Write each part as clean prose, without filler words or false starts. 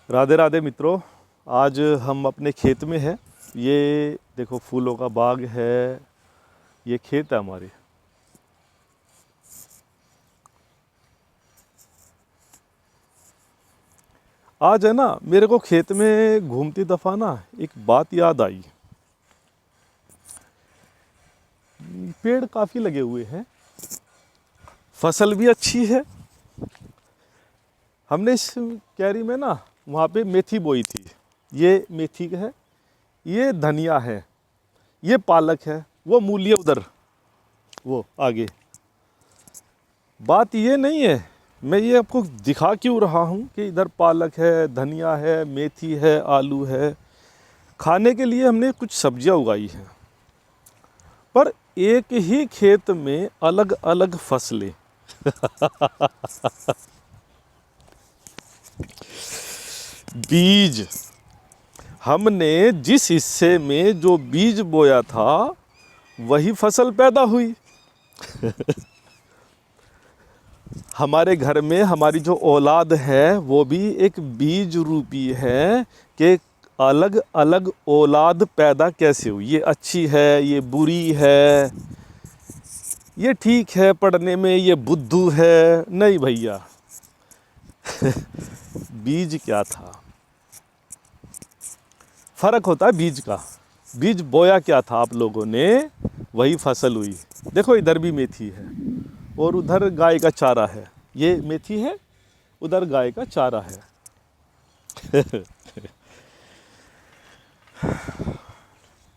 राधे राधे मित्रों। आज हम अपने खेत में हैं। ये देखो फूलों का बाग है, ये खेत है हमारे। आज है ना, मेरे को खेत में घूमती दफ़ा ना एक बात याद आई। पेड़ काफ़ी लगे हुए हैं, फसल भी अच्छी है। हमने इस क्यारी में ना वहाँ पे मेथी बोई थी। ये मेथी है, ये धनिया है, ये पालक है, वो मूली उधर वो आगे। बात ये नहीं है, मैं ये आपको दिखा क्यों रहा हूँ कि इधर पालक है, धनिया है, मेथी है, आलू है। खाने के लिए हमने कुछ सब्जियाँ उगाई हैं, पर एक ही खेत में अलग अलग फसलें। बीज, हमने जिस हिस्से में जो बीज बोया था वही फसल पैदा हुई। हमारे घर में हमारी जो औलाद है वो भी एक बीज रूपी है कि अलग अलग औलाद पैदा कैसे हुई। ये अच्छी है, ये बुरी है, ये ठीक है पढ़ने में, ये बुद्धू है। नहीं भैया, बीज क्या था? फर्क होता है बीज का। बीज बोया क्या था आप लोगों ने, वही फसल हुई। देखो इधर भी मेथी है और उधर गाय का चारा है। ये मेथी है, उधर गाय का चारा है।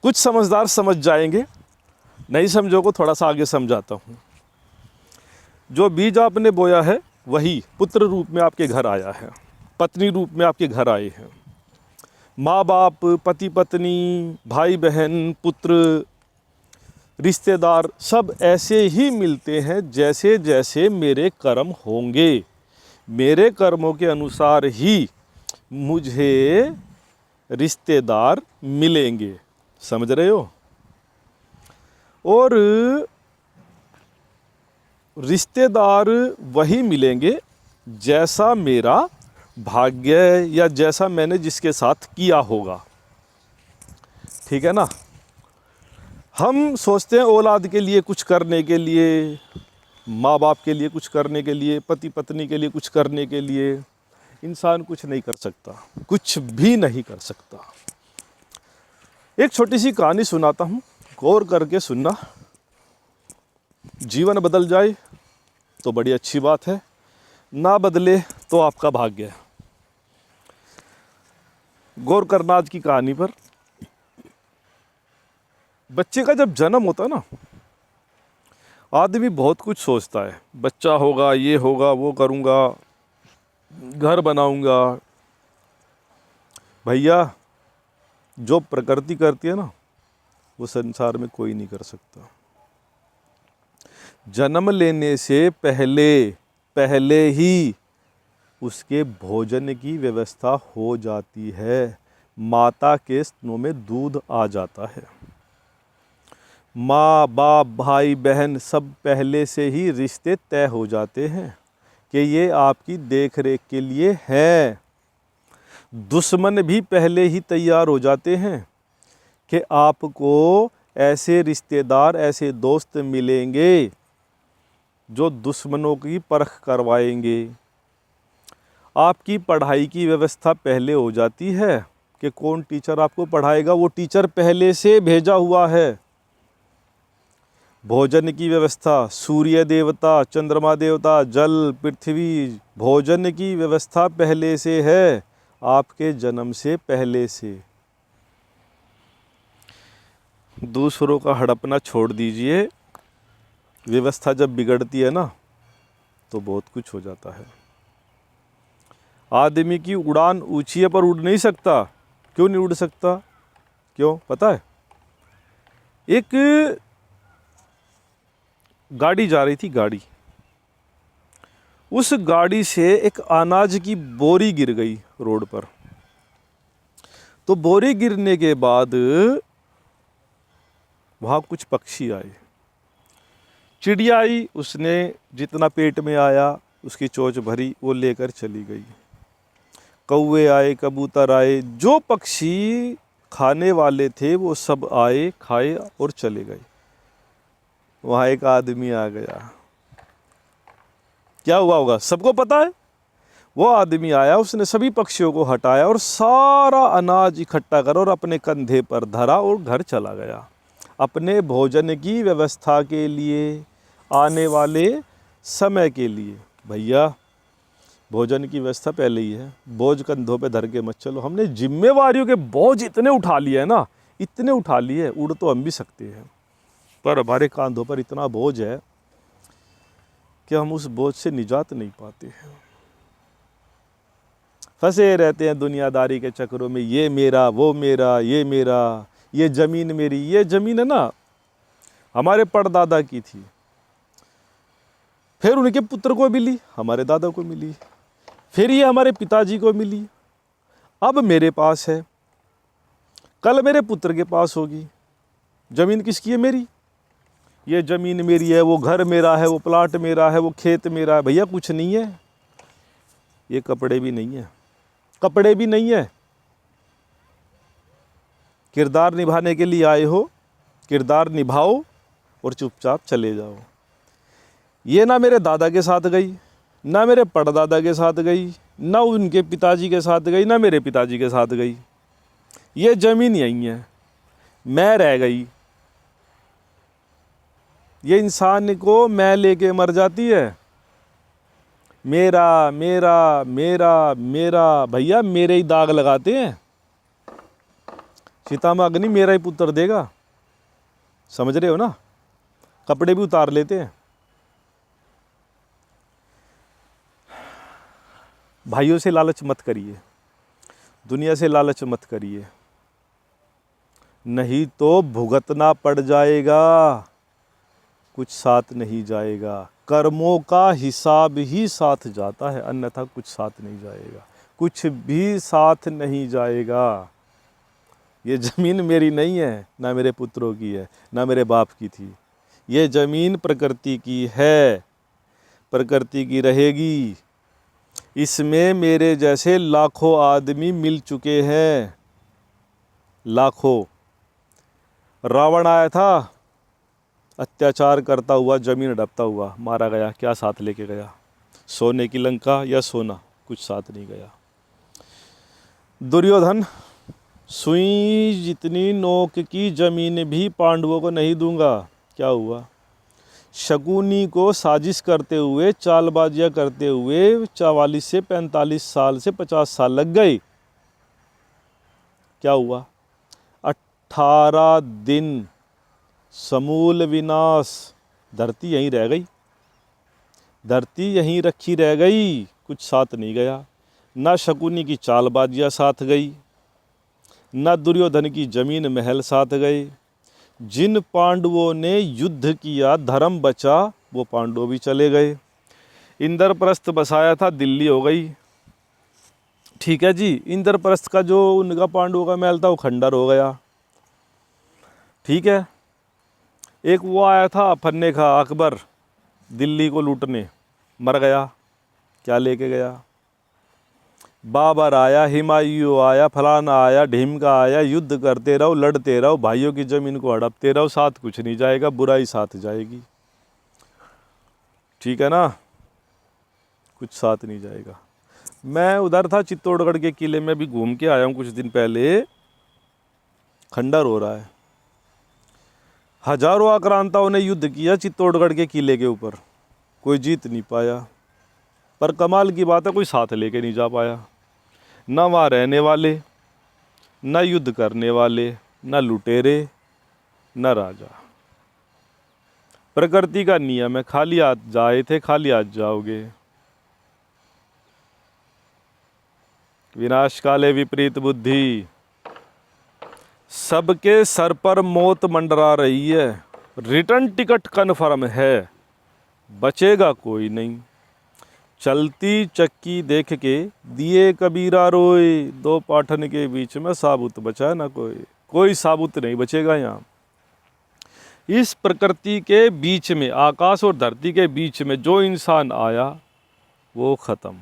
कुछ समझदार समझ जाएंगे, नहीं समझोगे थोड़ा सा आगे समझाता हूँ। जो बीज आपने बोया है वही पुत्र रूप में आपके घर आया है, पत्नी रूप में आपके घर आए हैं। माँ बाप, पति पत्नी, भाई बहन, पुत्र, रिश्तेदार सब ऐसे ही मिलते हैं जैसे जैसे मेरे कर्म होंगे। मेरे कर्मों के अनुसार ही मुझे रिश्तेदार मिलेंगे। समझ रहे हो? और रिश्तेदार वही मिलेंगे जैसा मेरा भाग्य या जैसा मैंने जिसके साथ किया होगा। ठीक है ना? हम सोचते हैं औलाद के लिए कुछ करने के लिए, माँ बाप के लिए कुछ करने के लिए, पति पत्नी के लिए कुछ करने के लिए। इंसान कुछ नहीं कर सकता, कुछ भी नहीं कर सकता। एक छोटी सी कहानी सुनाता हूँ, गौर करके सुनना। जीवन बदल जाए तो बड़ी अच्छी बात है, ना बदले तो आपका भाग्य है। गौर करना आज की कहानी पर। बच्चे का जब जन्म होता है ना, आदमी बहुत कुछ सोचता है। बच्चा होगा, ये होगा, वो करूँगा, घर बनाऊँगा। भैया, जो प्रकृति करती है ना, वो संसार में कोई नहीं कर सकता। जन्म लेने से पहले ही उसके भोजन की व्यवस्था हो जाती है। माता के स्तनों में दूध आ जाता है। माँ बाप, भाई बहन सब पहले से ही रिश्ते तय हो जाते हैं कि ये आपकी देख रेख के लिए हैं। दुश्मन भी पहले ही तैयार हो जाते हैं कि आपको ऐसे रिश्तेदार, ऐसे दोस्त मिलेंगे जो दुश्मनों की परख करवाएंगे। आपकी पढ़ाई की व्यवस्था पहले हो जाती है कि कौन टीचर आपको पढ़ाएगा, वो टीचर पहले से भेजा हुआ है। भोजन की व्यवस्था, सूर्य देवता, चंद्रमा देवता, जल, पृथ्वी, भोजन की व्यवस्था पहले से है, आपके जन्म से पहले से। दूसरों का हड़पना छोड़ दीजिए। व्यवस्था जब बिगड़ती है ना तो बहुत कुछ हो जाता है। आदमी की उड़ान ऊंची है पर उड़ नहीं सकता। क्यों नहीं उड़ सकता? क्यों पता है? एक गाड़ी जा रही थी, गाड़ी, उस गाड़ी से एक अनाज की बोरी गिर गई रोड पर। तो बोरी गिरने के बाद वहाँ कुछ पक्षी आए। चिड़िया आई, उसने जितना पेट में आया उसकी चोंच भरी, वो लेकर चली गई। कौवे आए, कबूतर आए, जो पक्षी खाने वाले थे वो सब आए, खाए और चले गए। वहाँ एक आदमी आ गया। क्या हुआ होगा सबको पता है। वो आदमी आया, उसने सभी पक्षियों को हटाया और सारा अनाज इकट्ठा कर और अपने कंधे पर धरा और घर चला गया। अपने भोजन की व्यवस्था के लिए, आने वाले समय के लिए। भैया भोजन की व्यवस्था पहले ही है, बोझ कंधों पे धर के मत चलो। हमने जिम्मेवारियों के बोझ इतने उठा लिए है ना, इतने उठा लिए, उड़ तो हम भी सकते हैं, पर हमारे कंधों पर इतना बोझ है कि हम उस बोझ से निजात नहीं पाते हैं। फंसे रहते हैं दुनियादारी के चक्करों में, ये मेरा, वो मेरा, ये मेरा, ये ज़मीन मेरी। ये ज़मीन है ना हमारे परदादा की थी, फिर उनके पुत्र को मिली, हमारे दादा को मिली, फिर ये हमारे पिताजी को मिली, अब मेरे पास है, कल मेरे पुत्र के पास होगी। ज़मीन किसकी है? मेरी। ये ज़मीन मेरी है, वो घर मेरा है, वो प्लाट मेरा है, वो खेत मेरा है। भैया कुछ नहीं है, ये कपड़े भी नहीं है, कपड़े भी नहीं है। किरदार निभाने के लिए आए हो, किरदार निभाओ और चुपचाप चले जाओ। ये ना मेरे दादा के साथ गई, ना मेरे परदादा के साथ गई, ना उनके पिताजी के साथ गई, ना मेरे पिताजी के साथ गई। ये ज़मीन यहीं है, मैं रह गई। ये इंसान को मैं लेके मर जाती है। मेरा मेरा मेरा मेरा। भैया मेरे ही दाग लगाते हैं, चिता में अग्नि मेरा ही पुत्र देगा। समझ रहे हो ना, कपड़े भी उतार लेते हैं। भाइयों से लालच मत करिए, दुनिया से लालच मत करिए, नहीं तो भुगतना पड़ जाएगा, कुछ साथ नहीं जाएगा। कर्मों का हिसाब ही साथ जाता है, अन्यथा कुछ साथ नहीं जाएगा, कुछ भी साथ नहीं जाएगा। ये ज़मीन मेरी नहीं है, ना मेरे पुत्रों की है, ना मेरे बाप की थी। ये ज़मीन प्रकृति की है, प्रकृति की रहेगी। इसमें मेरे जैसे लाखों आदमी मिल चुके हैं, लाखों। रावण आया था, अत्याचार करता हुआ, ज़मीन हड़पता हुआ, मारा गया। क्या साथ लेके गया? सोने की लंका या सोना? कुछ साथ नहीं गया। दुर्योधन, सुई जितनी नोक की ज़मीन भी पांडवों को नहीं दूंगा। क्या हुआ? शकुनी को साजिश करते हुए, चालबाजियाँ करते हुए 44 से 45 साल से 50 साल लग गए। क्या हुआ? 18 दिन समूल विनाश। धरती यहीं रह गई, धरती यहीं रखी रह गई, कुछ साथ नहीं गया। ना शकुनी की चालबाजियाँ साथ गई, ना दुर्योधन की ज़मीन महल साथ गए। जिन पांडवों ने युद्ध किया, धर्म बचा, वो पांडव भी चले गए। इंद्रप्रस्थ बसाया था, दिल्ली हो गई। ठीक है जी, इंद्रप्रस्थ का जो उनका पांडवों का महल था वो खंडर हो गया। ठीक है, एक वो आया था फन्ने का अकबर, दिल्ली को लूटने, मर गया। क्या लेके गया? बाबर आया, हुमायूं आया, फलाना आया, ढीमका आया, युद्ध करते रहो, लड़ते रहो, भाइयों की ज़मीन को हड़पते रहो, साथ कुछ नहीं जाएगा, बुराई साथ जाएगी। ठीक है ना, कुछ साथ नहीं जाएगा। मैं उधर था चित्तौड़गढ़ के किले में, भी घूम के आया हूँ कुछ दिन पहले। खंडर हो रहा है, हजारों आक्रांताओं ने युद्ध किया चित्तौड़गढ़ के किले के ऊपर, कोई जीत नहीं पाया। पर कमाल की बात है, कोई साथ लेके नहीं जा पाया। ना वहाँ रहने वाले, ना युद्ध करने वाले, ना लुटेरे, ना राजा। प्रकृति का नियम है, खाली हाथ जाए थे, खाली हाथ जाओगे। विनाश काले विपरीत बुद्धि। सबके सर पर मौत मंडरा रही है, रिटर्न टिकट कन्फर्म है, बचेगा कोई नहीं। चलती चक्की देख के दिए कबीरा रोए, दो पाठन के बीच में साबुत बचा ना कोई, कोई साबुत नहीं बचेगा यहाँ। इस प्रकृति के बीच में, आकाश और धरती के बीच में जो इंसान आया वो ख़त्म।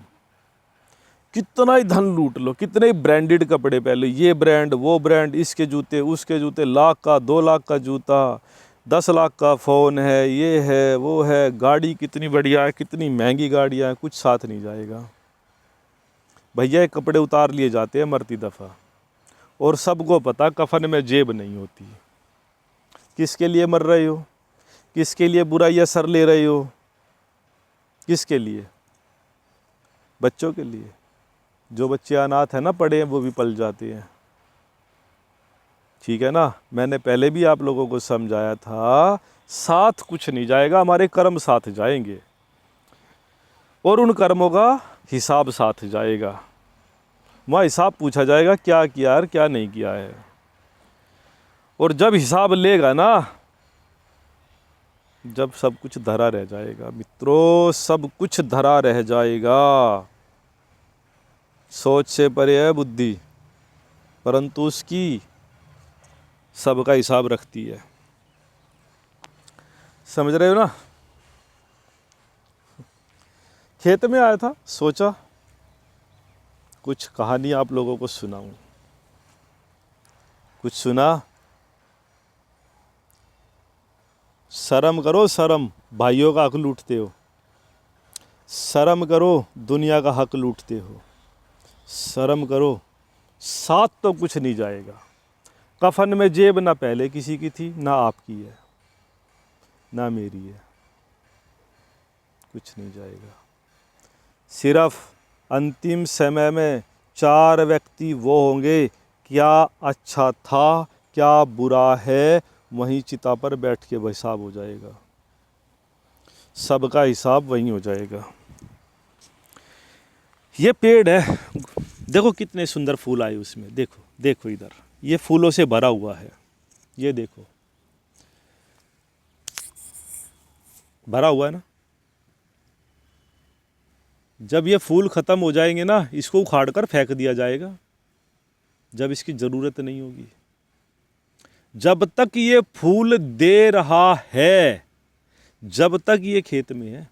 कितना ही धन लूट लो, कितने ही ब्रांडेड कपड़े पहन लो, ये ब्रांड वो ब्रांड, इसके जूते उसके जूते, लाख का 2 लाख का जूता, 10 लाख का फ़ोन है, ये है वो है, गाड़ी कितनी बढ़िया है, कितनी महंगी गाड़ियाँ हैं, कुछ साथ नहीं जाएगा भैया। ये कपड़े उतार लिए जाते हैं मरती दफ़ा, और सबको पता कफन में जेब नहीं होती। किसके लिए मर रहे हो, किसके लिए बुराई असर ले रहे हो, किसके लिए? बच्चों के लिए। जो बच्चे अनाथ हैं ना, पढ़े हैं, वो भी पल जाते हैं, ठीक है ना। मैंने पहले भी आप लोगों को समझाया था, साथ कुछ नहीं जाएगा, हमारे कर्म साथ जाएंगे, और उन कर्मों का हिसाब साथ जाएगा। वहाँ हिसाब पूछा जाएगा क्या किया और क्या नहीं किया है। और जब हिसाब लेगा ना, जब सब कुछ धरा रह जाएगा मित्रों, सब कुछ धरा रह जाएगा। सोच से परे है बुद्धि, परंतु उसकी सबका हिसाब रखती है। समझ रहे हो ना। खेत में आया था, सोचा कुछ कहानी आप लोगों को सुनाऊं। कुछ सुना? शर्म करो, शर्म, भाइयों का हक लूटते हो। शर्म करो, दुनिया का हक लूटते हो। शर्म करो, साथ तो कुछ नहीं जाएगा। कफन में जेब ना पहले किसी की थी, ना आपकी है, ना मेरी है, कुछ नहीं जाएगा। सिर्फ अंतिम समय में 4 व्यक्ति वो होंगे, क्या अच्छा था क्या बुरा है, वहीं चिता पर बैठ के हिसाब हो जाएगा। सबका हिसाब वहीं हो जाएगा। ये पेड़ है, देखो कितने सुंदर फूल आए उसमें, देखो देखो इधर, ये फूलों से भरा हुआ है, ये देखो भरा हुआ है ना। जब ये फूल ख़त्म हो जाएंगे ना, इसको उखाड़ कर फेंक दिया जाएगा, जब इसकी ज़रूरत नहीं होगी। जब तक ये फूल दे रहा है, जब तक ये खेत में है,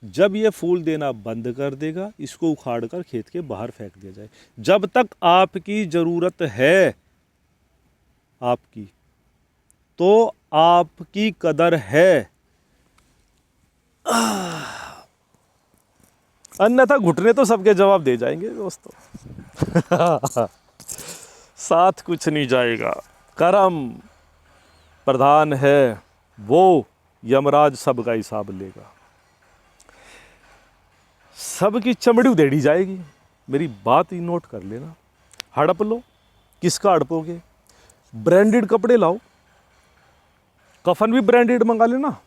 जब ये फूल देना बंद कर देगा, इसको उखाड़ कर खेत के बाहर फेंक दिया जाए। जब तक आपकी ज़रूरत है आपकी, तो आपकी कदर है, अन्यथा घुटने तो सबके जवाब दे जाएंगे दोस्तों। साथ कुछ नहीं जाएगा। कर्म प्रधान है, वो यमराज सबका हिसाब लेगा, सबकी चमड़ी उधेड़ी जाएगी। मेरी बात ही नोट कर लेना। हड़प लो, किसका हड़पोगे? ब्रांडेड कपड़े लाओ, कफन भी ब्रांडेड मंगा लेना,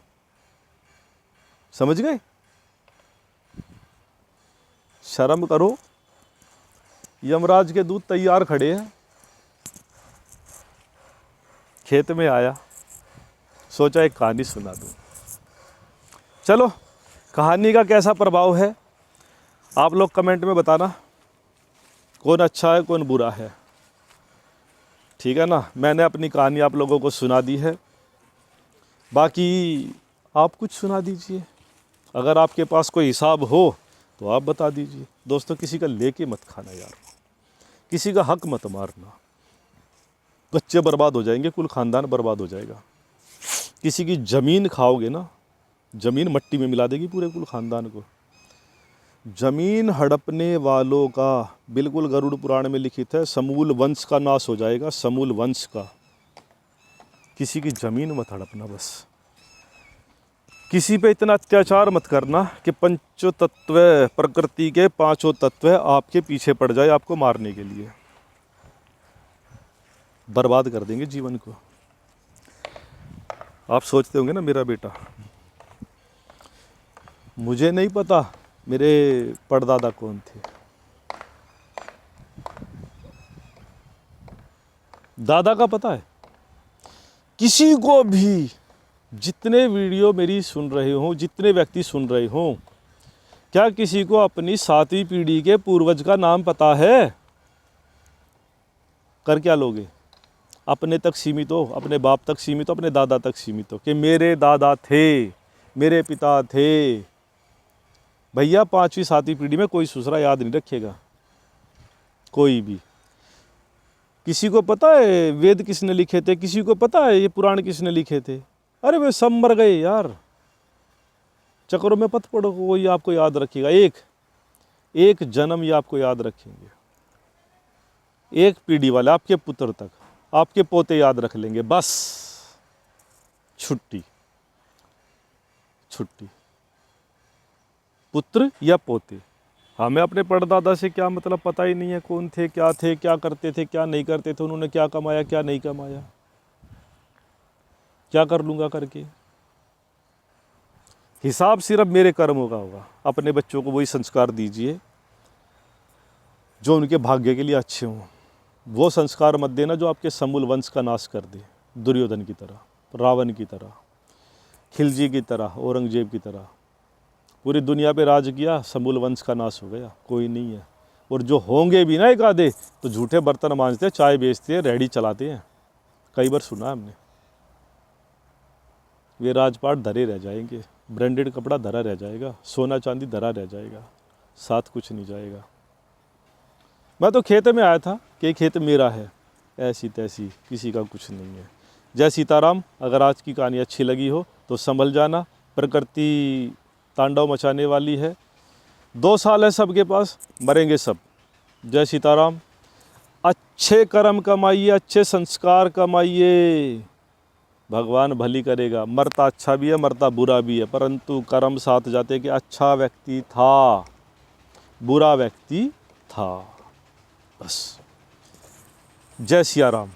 समझ गए। शर्म करो, यमराज के दूत तैयार खड़े हैं। खेत में आया, सोचा एक कहानी सुना दूं। चलो, कहानी का कैसा प्रभाव है आप लोग कमेंट में बताना, कौन अच्छा है कौन बुरा है, ठीक है ना। मैंने अपनी कहानी आप लोगों को सुना दी है, बाकी आप कुछ सुना दीजिए। अगर आपके पास कोई हिसाब हो तो आप बता दीजिए। दोस्तों, किसी का लेके मत खाना यार, किसी का हक मत मारना, बच्चे बर्बाद हो जाएंगे, कुल खानदान बर्बाद हो जाएगा। किसी की ज़मीन खाओगे ना, ज़मीन मट्टी में मिला देगी पूरे कुल खानदान को। ज़मीन हड़पने वालों का, बिल्कुल गरुड़ पुराण में लिखित है, समूल वंश का नाश हो जाएगा, समूल वंश का। किसी की ज़मीन मत हड़पना बस। किसी पे इतना अत्याचार मत करना कि पंचो तत्व, प्रकृति के 5 तत्व आपके पीछे पड़ जाए आपको मारने के लिए, बर्बाद कर देंगे जीवन को। आप सोचते होंगे ना, मेरा बेटा, मुझे नहीं पता मेरे परदादा कौन थे, दादा का पता है। किसी को भी, जितने वीडियो मेरी सुन रहे हो, जितने व्यक्ति सुन रहे हो, क्या किसी को अपनी 7वीं पीढ़ी के पूर्वज का नाम पता है? कर क्या लोगे? अपने तक सीमित हो, अपने बाप तक सीमित हो, अपने दादा तक सीमित हो कि मेरे दादा थे, मेरे पिता थे। भैया 5वीं 7वीं पीढ़ी में कोई ससुरा याद नहीं रखेगा, कोई भी। किसी को पता है वेद किसने लिखे थे, किसी को पता है ये पुराण किसने लिखे थे? अरे वे सब मर गए यार, चक्रों में पत पड़ो, वही आपको याद रखेगा। एक जन्म ये आपको याद रखेंगे, एक पीढ़ी वाले आपके पुत्र तक, आपके पोते याद रख लेंगे, बस छुट्टी। पुत्र या पोते, हमें अपने परदादा से क्या मतलब पता ही नहीं है, कौन थे, क्या करते थे, क्या नहीं करते थे, उन्होंने क्या कमाया, क्या नहीं कमाया, क्या कर लूँगा करके। हिसाब सिर्फ मेरे कर्मों का होगा। अपने बच्चों को वही संस्कार दीजिए जो उनके भाग्य के लिए अच्छे हों। वो संस्कार मत देना जो आपके समूल वंश का नाश कर दे, दुर्योधन की तरह, रावण की तरह, खिलजी की तरह, औरंगजेब की तरह। पूरी दुनिया पे राज किया, समूल वंश का नाश हो गया, कोई नहीं है। और जो होंगे भी ना एक आधे, तो झूठे बर्तन मांजते हैं, चाय बेचते हैं, रेहड़ी चलाते हैं, कई बार सुना हमने। वे राजपाट धरे रह जाएंगे, ब्रांडेड कपड़ा धरा रह जाएगा, सोना चांदी धरा रह जाएगा, साथ कुछ नहीं जाएगा। मैं तो खेत में आया था कि खेत मेरा है, ऐसी तैसी, किसी का कुछ नहीं है। जय सीताराम। अगर आज की कहानी अच्छी लगी हो तो संभल जाना, प्रकृति तांडव मचाने वाली है। 2 साल है सबके पास, मरेंगे सब। जय सीताराम। अच्छे कर्म कमाइए, अच्छे संस्कार कमाइए, भगवान भली करेगा। मरता अच्छा भी है, मरता बुरा भी है, परंतु कर्म साथ जाते कि अच्छा व्यक्ति था, बुरा व्यक्ति था, बस। जय सिया राम।